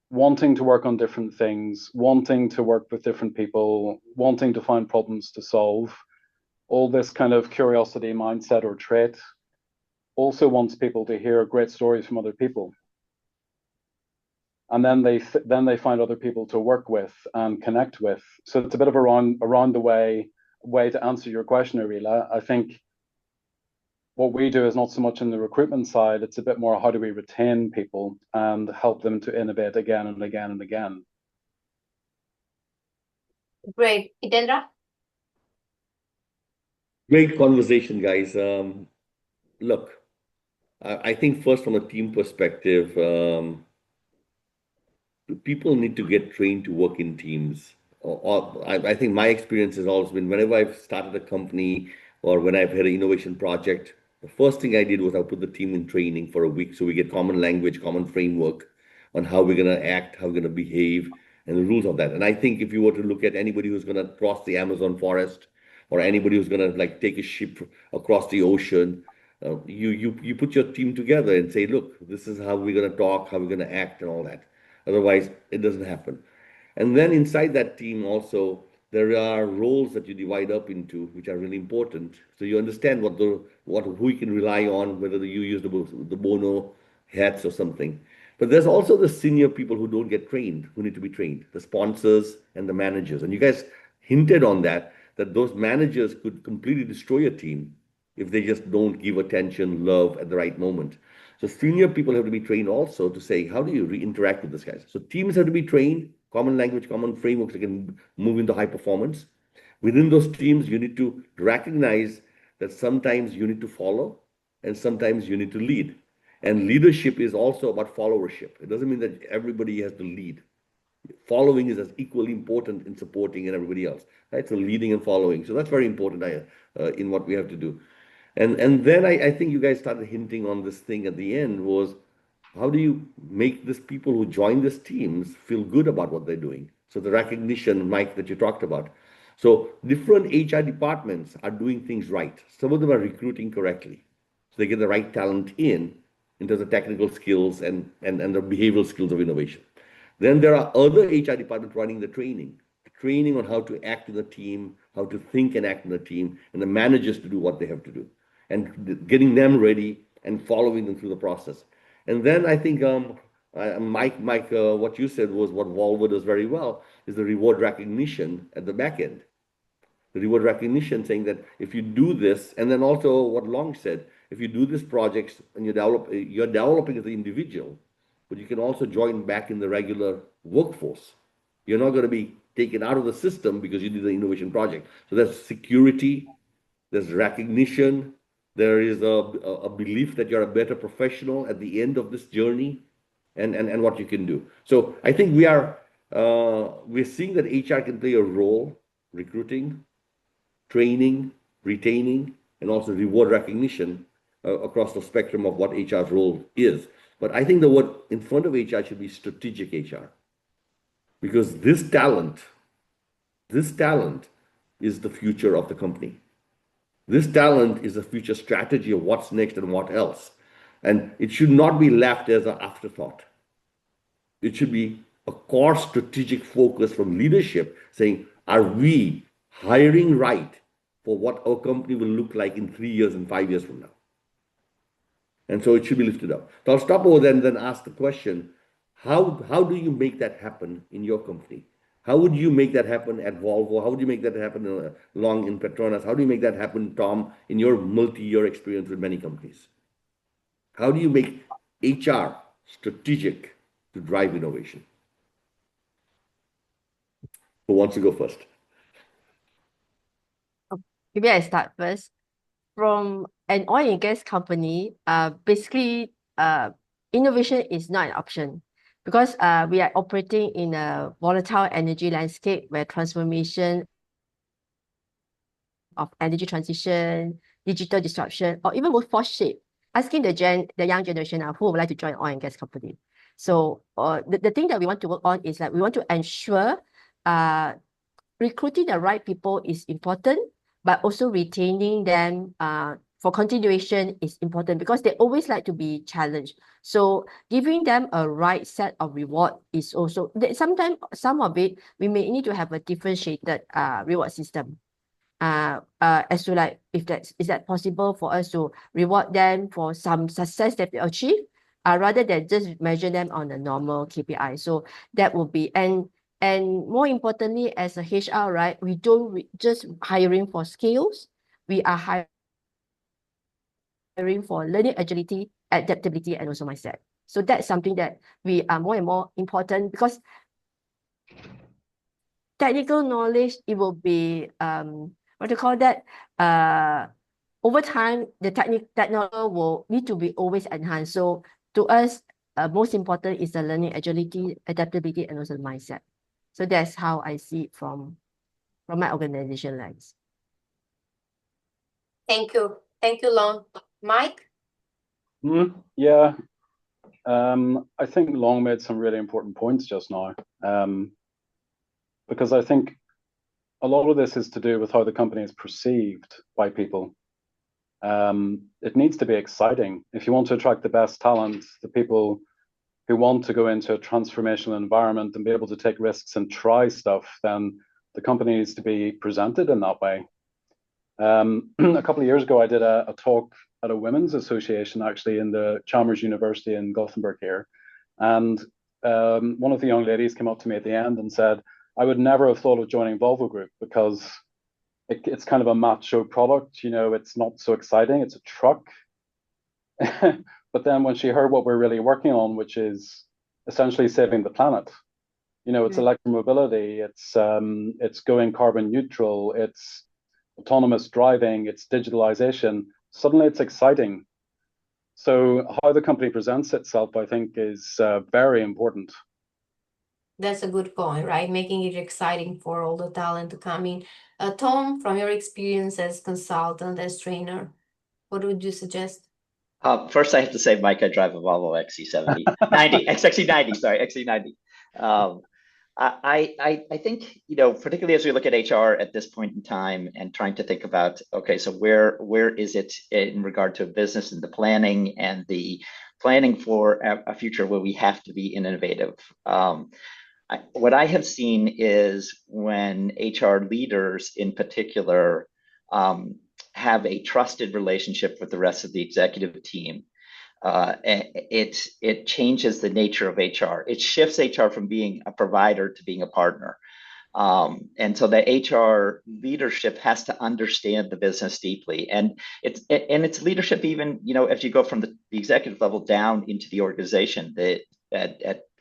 wanting to work on different things, wanting to work with different people, wanting to find problems to solve. All this kind of curiosity mindset or trait also wants people to hear great stories from other people. And then they find other people to work with and connect with. So it's a bit of around the way to answer your question, Arila. I think what we do is not so much in the recruitment side, it's a bit more how do we retain people and help them to innovate again and again and again. Great. Hitendra? Great conversation, guys. Look, I think first from a team perspective, people need to get trained to work in teams. I think my experience has always been whenever I've started a company or when I've had an innovation project, the first thing I did was I put the team in training for a week so we get common language, common framework on how we're going to act, how we're going to behave, and the rules of that. And I think if you were to look at anybody who's going to cross the Amazon forest or anybody who's going to like take a ship across the ocean, you put your team together and say, look, this is how we're going to talk, how we're going to act, and all that. Otherwise, it doesn't happen. And then inside that team also, there are roles that you divide up into, which are really important. So you understand who you can rely on, whether you use the Bono hats or something. But there's also the senior people who don't get trained, who need to be trained, the sponsors and the managers. And you guys hinted on that those managers could completely destroy a team if they just don't give attention, love at the right moment. So senior people have to be trained also to say, how do you interact with these guys? So teams have to be trained, common language, common frameworks that can move into high performance. Within those teams, you need to recognize that sometimes you need to follow and sometimes you need to lead. And leadership is also about followership. It doesn't mean that everybody has to lead. Following is as equally important in supporting and everybody else, right? So leading and following. So that's very important in what we have to do. And then I think you guys started hinting on this thing at the end was, how do you make these people who join these teams feel good about what they're doing? So the recognition, Mike, that you talked about. So different HR departments are doing things right. Some of them are recruiting correctly. So they get the right talent in terms of technical skills and the behavioral skills of innovation. Then there are other HR departments running the training on how to act in a team, how to think and act in a team, and the managers to do what they have to do, and getting them ready and following them through the process. And then I think, Mike, what you said was what Volvo does very well is the reward recognition at the back end. the reward recognition, saying that if you do this, and then also what Long said, if you do this projects and you're developing as an individual, but you can also join back in the regular workforce. You're not going to be taken out of the system because you did the innovation project. So there's security, there's recognition, there is a belief that you're a better professional at the end of this journey, and what you can do. So I think we're seeing that HR can play a role, recruiting, training, retaining, and also reward recognition across the spectrum of what HR's role is. But I think the word in front of HR should be strategic HR, because this talent is the future of the company. This talent is the future strategy of what's next and what else. And it should not be left as an afterthought. It should be a core strategic focus from leadership saying, are we hiring right for what our company will look like in 3 years and 5 years from now? And so it should be lifted up. So I'll stop over there and then ask the question, how do you make that happen in your company? How would you make that happen at Volvo? How would you make that happen Long in Petronas? How do you make that happen, Tom, in your multi-year experience with many companies? How do you make HR strategic to drive innovation? Who wants to go first? Maybe I start first. From an oil and gas company, basically, innovation is not an option because we are operating in a volatile energy landscape where transformation of energy transition, digital disruption, or even workforce shape, asking the young generation who would like to join oil and gas company. So the thing that we want to work on is that we want to ensure recruiting the right people is important, but also retaining them for continuation is important because they always like to be challenged. So giving them a right set of reward is also, sometimes some of it, we may need to have a differentiated reward system. As to like, is that possible for us to reward them for some success that they achieve, rather than just measure them on a normal KPI. So that will be, and more importantly, as a HR, right, we don't just hiring for skills, we are hiring for learning agility, adaptability, and also mindset. So that's something that we are more and more important because technical knowledge, it will be, what do you call that? Over time, the technical will need to be always enhanced. So to us, most important is the learning agility, adaptability, and also the mindset. So that's how I see it from my organization lens. Thank you. Thank you, Long. Mike? Yeah. I think Long made some really important points just now. Because I think a lot of this is to do with how the company is perceived by people. It needs to be exciting. If you want to attract the best talent, the people who want to go into a transformational environment and be able to take risks and try stuff, then the company needs to be presented in that way. A couple of years ago, I did a talk at a women's association, actually, in the Chalmers University in Gothenburg here. And one of the young ladies came up to me at the end and said, I would never have thought of joining Volvo Group because it's kind of a macho product, you know, it's not so exciting, it's a truck. But then when she heard what we're really working on, which is essentially saving the planet, you know, it's electromobility, it's going carbon neutral, it's autonomous driving, it's digitalization, suddenly it's exciting. So how the company presents itself, I think, is very important. That's a good point, right? Making it exciting for all the talent to come in. Tom, from your experience as consultant, as trainer, what would you suggest? First, I have to say, Mike, I drive a Volvo XC70, XC90, sorry, XC90. I think, you know, particularly as we look at HR at this point in time and trying to think about, okay, so where is it in regard to business and the planning for a future where we have to be innovative. What I have seen is when HR leaders in particular have a trusted relationship with the rest of the executive team, it changes the nature of HR. It shifts HR from being a provider to being a partner. And so the HR leadership has to understand the business deeply, and it's leadership even, you know, if you go from the executive level down into the organization,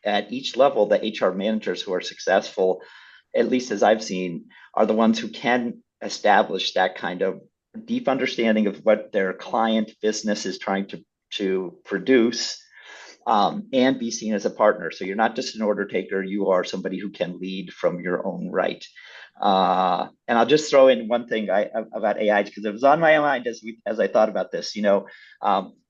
at each level, the HR managers who are successful, at least as I've seen, are the ones who can establish that kind of deep understanding of what their client business is trying to produce, and be seen as a partner. So you're not just an order taker, you are somebody who can lead from your own right. And I'll just throw in one thing about AI, because it was on my mind as I thought about this. You know,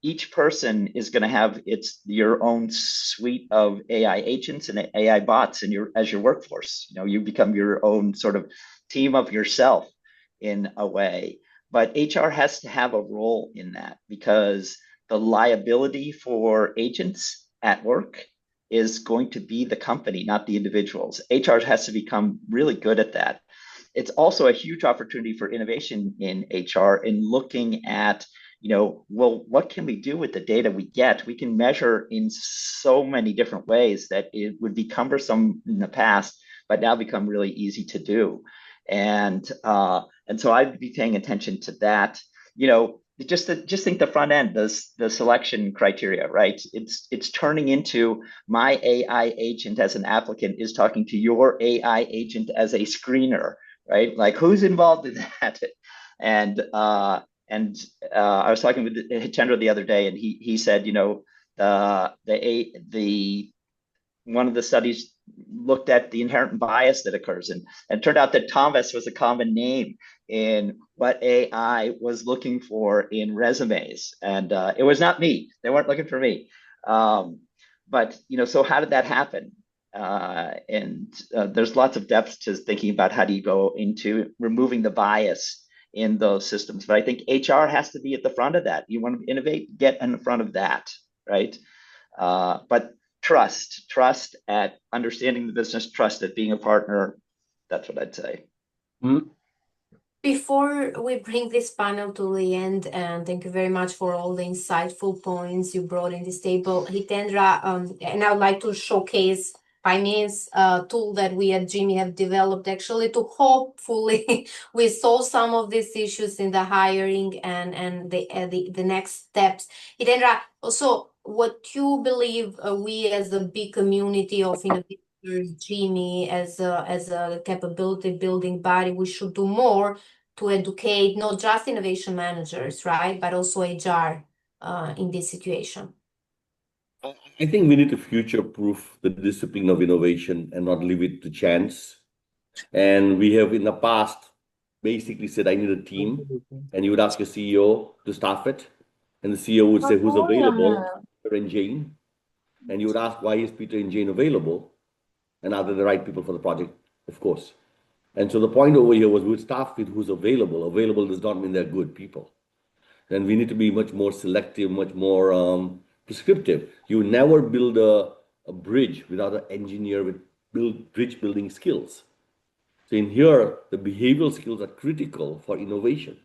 each person is going to have your own suite of AI agents and AI bots as your workforce. You know, you become your own sort of team of yourself in a way. But HR has to have a role in that, because the liability for agents at work is going to be the company, not the individuals. HR has to become really good at that. It's also a huge opportunity for innovation in HR in looking at, you know, well, what can we do with the data we get? We can measure in so many different ways that it would be cumbersome in the past, but now become really easy to do. And so I'd be paying attention to that. You know, just think the front end, the selection criteria, right? It's turning into my AI agent as an applicant is talking to your AI agent as a screener, right? Like, who's involved in that? And I was talking with Hitendra the other day, and he said, you know, one of the studies looked at the inherent bias that occurs, and it turned out that Thomas was a common name in what AI was looking for in resumes, and it was not me. They weren't looking for me. But you know, so how did that happen? There's lots of depth to thinking about how do you go into removing the bias in those systems. But I think HR has to be at the front of that. You want to innovate, get in front of that, right? But trust at understanding the business, trust at being a partner. That's what I'd say. Mm-hmm. Before we bring this panel to the end, and thank you very much for all the insightful points you brought in this table, Hitendra, and I would like to showcase finance tool that we at Jimmy have developed actually to hopefully we solve some of these issues in the hiring and the next steps. Hitendra, also, what you believe we as a big community of innovators, Jimmy, as a capability building body, we should do more to educate not just innovation managers, right, but also HR in this situation? I think we need to future-proof the discipline of innovation and not leave it to chance. And we have in the past basically said, I need a team, and you would ask a CEO to staff it, and the CEO would say, who's available? Peter and Jane. And you would ask, why is Peter and Jane available? And are they the right people for the project? Of course. And so the point over here was we would staff with who's available. Available does not mean they're good people. Then we need to be much more selective, much more prescriptive. You never build a bridge without an engineer with bridge building skills. So in here, the behavioral skills are critical for innovation.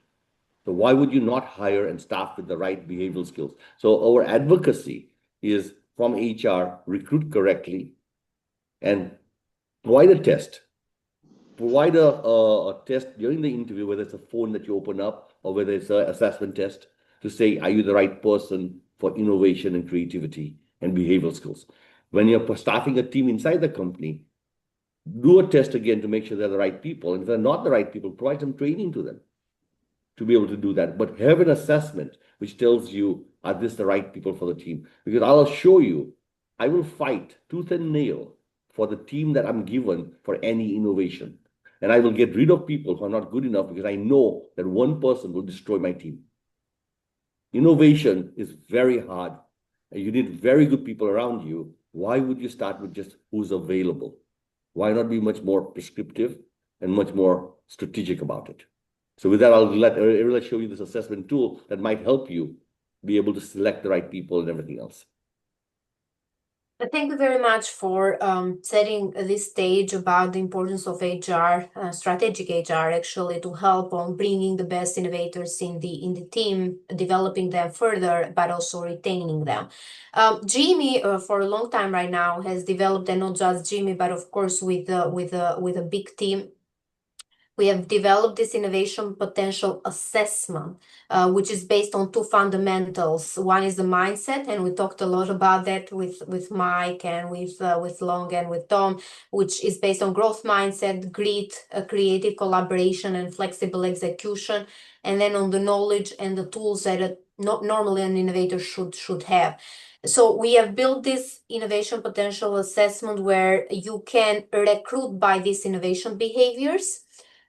So why would you not hire and staff with the right behavioral skills? So our advocacy is from HR, recruit correctly and provide a test. Provide a test during the interview, whether it's a phone that you open up or whether it's an assessment test, to say, are you the right person for innovation and creativity and behavioral skills? When you're staffing a team inside the company, do a test again to make sure they're the right people. And if they're not the right people, provide some training to them to be able to do that. But have an assessment which tells you, are this the right people for the team? Because I'll assure you, I will fight tooth and nail for the team that I'm given for any innovation. And I will get rid of people who are not good enough because I know that one person will destroy my team. Innovation is very hard. And you need very good people around you. Why would you start with just who's available? Why not be much more prescriptive and much more strategic about it? So with that, I'll let show you this assessment tool that might help you be able to select the right people and everything else. Thank you very much for setting this stage about the importance of HR, strategic HR, actually, to help on bringing the best innovators in the team, developing them further, but also retaining them. Jimmy, for a long time right now, has developed, and not just Jimmy, but of course with a big team. We have developed this innovation potential assessment, which is based on two fundamentals. One is the mindset, and we talked a lot about that with Mike and with Long and with Tom, which is based on growth mindset, grit, creative collaboration, and flexible execution, and then on the knowledge and the tools that normally an innovator should have. So we have built this innovation potential assessment where you can recruit by these innovation behaviors.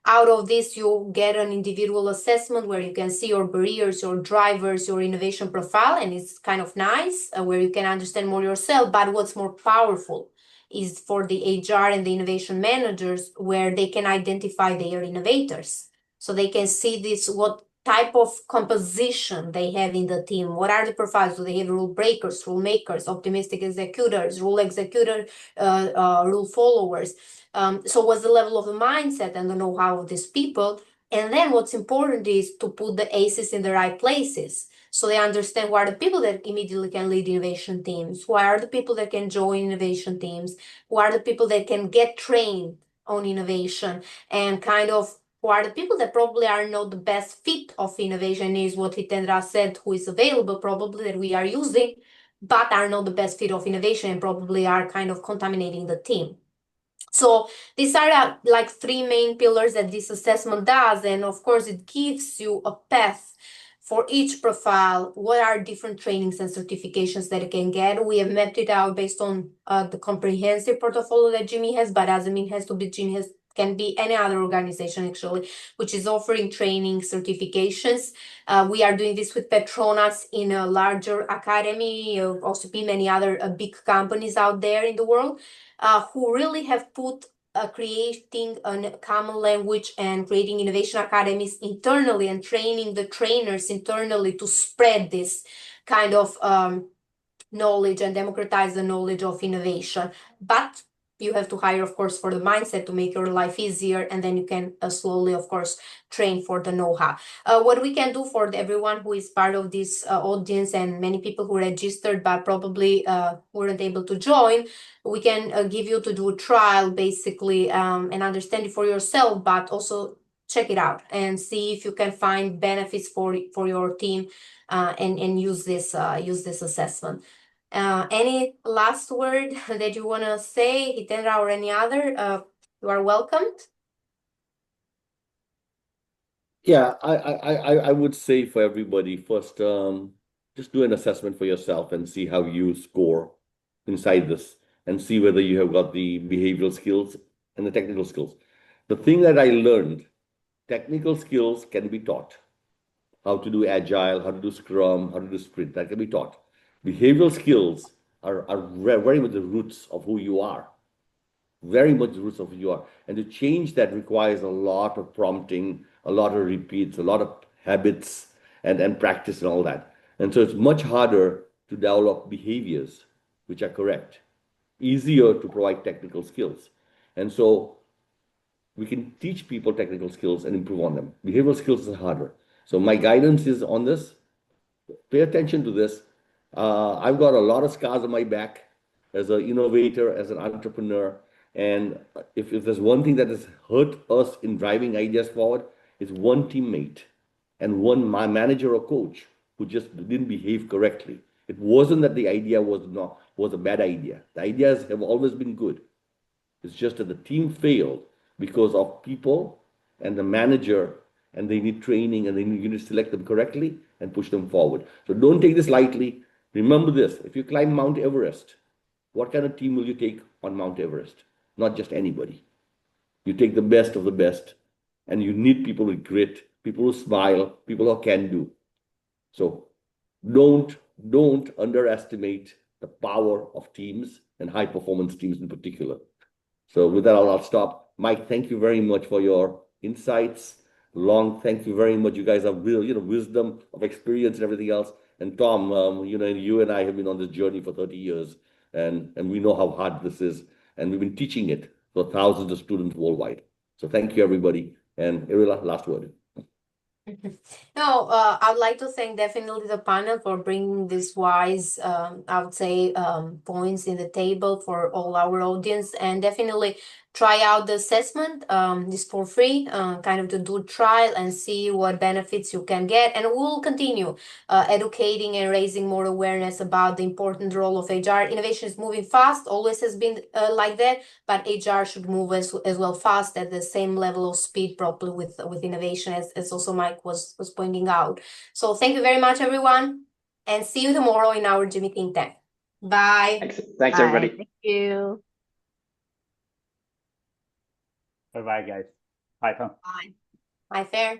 Out of this, you get an individual assessment where you can see your barriers, your drivers, your innovation profile, and it's kind of nice where you can understand more yourself. But what's more powerful is for the HR and the innovation managers where they can identify their innovators. So they can see this, what type of composition they have in the team. What are the profiles? Do they have rule breakers, rule makers, optimistic executors, rule followers? So what's the level of the mindset and the know-how of these people? And then what's important is to put the aces in the right places. So they understand who are the people that immediately can lead innovation teams, who are the people that can join innovation teams, who are the people that can get trained on innovation, and kind of who are the people that probably are not the best fit of innovation, is what Hitendra said, who is available probably that we are using, but are not the best fit of innovation and probably are kind of contaminating the team. So these are like three main pillars that this assessment does. And of course, it gives you a path for each profile. What are different trainings and certifications that you can get? We have mapped it out based on the comprehensive portfolio that Jimmy has, but doesn't mean it has to be Jimmy, has can be any other organization actually, which is offering training certifications. We are doing this with Petronas in a larger academy, also many other big companies out there in the world, who really have put creating a common language and creating innovation academies internally and training the trainers internally to spread this kind of knowledge and democratize the knowledge of innovation. But you have to hire, of course, for the mindset to make your life easier, and then you can slowly, of course, train for the know-how. What we can do for everyone who is part of this audience and many people who registered but probably weren't able to join, we can give you to do a trial basically and understand it for yourself, but also check it out and see if you can find benefits for your team and use this assessment. Any last word that you want to say, Hitendra, or any other? You are welcomed. Yeah, I would say for everybody, first, just do an assessment for yourself and see how you score inside this and see whether you have got the behavioral skills and the technical skills. The thing that I learned, technical skills can be taught. How to do agile, how to do scrum, how to do sprint, that can be taught. Behavioral skills are very much the roots of who you are. Very much the roots of who you are. And to change that requires a lot of prompting, a lot of repeats, a lot of habits and practice and all that. And so it's much harder to develop behaviors which are correct. Easier to provide technical skills. And so we can teach people technical skills and improve on them. Behavioral skills is harder. So my guidance is on this. Pay attention to this. I've got a lot of scars on my back as an innovator, as an entrepreneur. And if there's one thing that has hurt us in driving ideas forward, it's one teammate and one manager or coach who just didn't behave correctly. It wasn't that the idea was a bad idea. The ideas have always been good. It's just that the team failed because of people and the manager, and they need training, and then you need to select them correctly and push them forward. So don't take this lightly. Remember this, if you climb Mount Everest, what kind of team will you take on Mount Everest? Not just anybody. You take the best of the best, and you need people with grit, people who smile, people who can do. So don't underestimate the power of teams and high performance teams in particular. So with that, I'll stop. Mike, thank you very much for your insights. Long, thank you very much. You guys have real, wisdom of experience and everything else. And Tom, you and I have been on this journey for 30 years. And we know how hard this is, and we've been teaching it for thousands of students worldwide. So thank you, everybody. And Irila, last word. No, I would like to thank definitely the panel for bringing these wise, I would say, points in the table for all our audience, and definitely try out the assessment, this for free, kind of to do trial and see what benefits you can get. And we'll continue educating and raising more awareness about the important role of HR. Innovation is moving fast, always has been like that, but HR should move as well fast at the same level of speed, properly with innovation, as also Mike was pointing out. So thank you very much, everyone, and see you tomorrow in our Jimmy Think Tank. Bye. Thanks, Bye. everybody. Thank you. Bye-bye, guys. Bye, Tom. Bye. Bye, Fair.